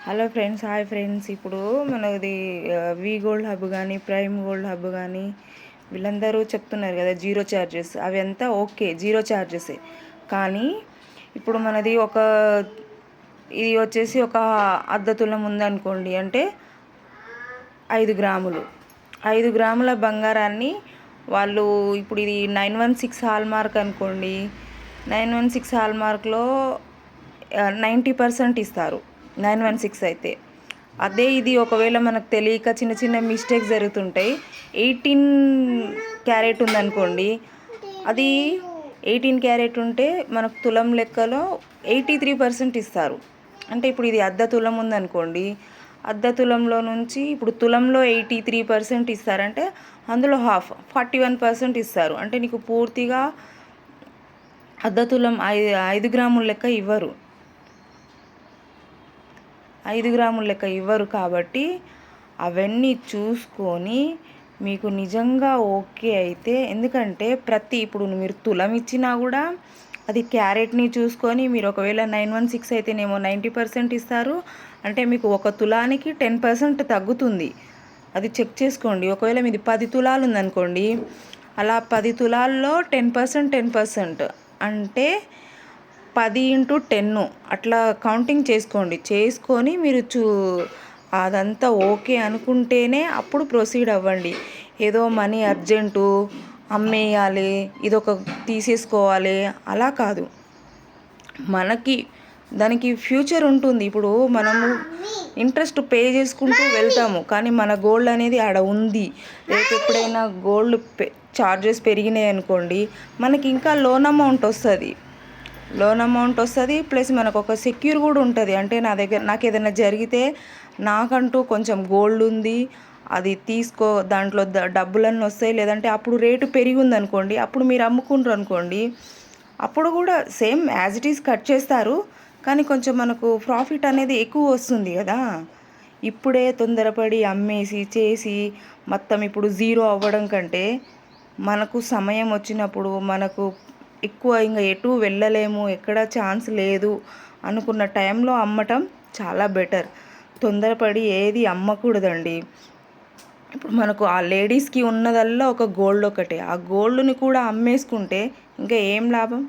Hello friends, hi friends. ఇప్పుడు మనది వి gold hub కానీ, ప్రైమ్ గోల్డ్ హబ్ కానీ వీళ్ళందరూ చెప్తున్నారు కదా జీరో ఛార్జెస్. అవి అంతా ఓకే, జీరో ఛార్జెసే. కానీ ఇప్పుడు మనది ఇది వచ్చేసి ఒక అర్ధ తులం ఉందనుకోండి, అంటే 5 గ్రాములు 5 గ్రాముల బంగారాన్ని వాళ్ళు ఇప్పుడు ఇది 916 హాల్ మార్క్ అనుకోండి. 916 హాల్ మార్క్లో 90% ఇస్తారు 916 అయితే. అదే ఇది ఒకవేళ మనకు తెలియక చిన్న చిన్న మిస్టేక్స్ జరుగుతుంటాయి. 18 క్యారెట్ ఉందనుకోండి, అది 18 క్యారెట్ ఉంటే మనకు తులం లెక్కలో 83% ఇస్తారు. అంటే ఇప్పుడు ఇది అర్ధ తులం ఉందనుకోండి, అర్ధ తులంలో నుంచి ఇప్పుడు తులంలో 83% ఇస్తారంటే అందులో హాఫ్ 41% ఇస్తారు. అంటే నీకు పూర్తిగా అర్ధ తులం 5 గ్రాముల లెక్క ఇవ్వరు, 5 గ్రాముల లెక్క ఇవ్వరు. కాబట్టి అవన్నీ చూసుకొని మీకు నిజంగా ఓకే అయితే, ఎందుకంటే ఇప్పుడు మీరు తులం ఇచ్చినా కూడా అది క్యారెట్ని చూసుకొని మీరు ఒకవేళ 916 అయితేనేమో 90% ఇస్తారు. అంటే మీకు ఒక తులానికి 10% తగ్గుతుంది. అది చెక్ చేసుకోండి. ఒకవేళ మీది 10 తులాలు ఉందనుకోండి, అలా 10 తులాల్లో 10% 10% అంటే 10 × 10 అట్లా కౌంటింగ్ చేసుకొని మీరు అదంతా ఓకే అనుకుంటేనే అప్పుడు ప్రొసీడ్ అవ్వండి. ఏదో మనీ అర్జెంటు, అమ్మేయాలి, ఇదొక తీసేసుకోవాలి అలా కాదు. దానికి ఫ్యూచర్ ఉంటుంది. ఇప్పుడు మనము ఇంట్రెస్ట్ పే చేసుకుంటూ వెళ్తాము, కానీ మన గోల్డ్ అనేది ఆడ ఉంది. రేపు ఎప్పుడైనా గోల్డ్ చార్జెస్ పెరిగినాయి అనుకోండి, మనకి ఇంకా లోన్ అమౌంట్ వస్తుంది. ప్లస్ మనకు ఒక సెక్యూర్ కూడా ఉంటుంది. అంటే నాకు ఏదైనా జరిగితే నాకంటూ కొంచెం గోల్డ్ ఉంది, అది తీసుకో, దాంట్లో డబ్బులన్నీ వస్తాయి. లేదంటే అప్పుడు రేటు పెరిగి ఉందనుకోండి, అప్పుడు మీరు అమ్ముకుంటారు అనుకోండి, అప్పుడు కూడా same as it is cut చేస్తారు, కానీ కొంచెం మనకు ప్రాఫిట్ అనేది ఎక్కువ వస్తుంది కదా. ఇప్పుడే తొందరపడి అమ్మేసి చేసి మొత్తం ఇప్పుడు జీరో అవ్వడం కంటే, మనకు సమయం వచ్చినప్పుడు మనకు ఎక్కువ ఇంకా ఎటు వెళ్ళలేము, ఎక్కడ ఛాన్స్ లేదు అనుకున్న టైంలో అమ్మటం చాలా బెటర్. తొందరపడి ఏది అమ్మకూడదండి. ఇప్పుడు మనకు ఆ లేడీస్కి ఉన్నదల్లా ఒక గోల్డ్ ఒకటే. ఆ గోల్డ్ని కూడా అమ్మేసుకుంటే ఇంకా ఏం లాభం?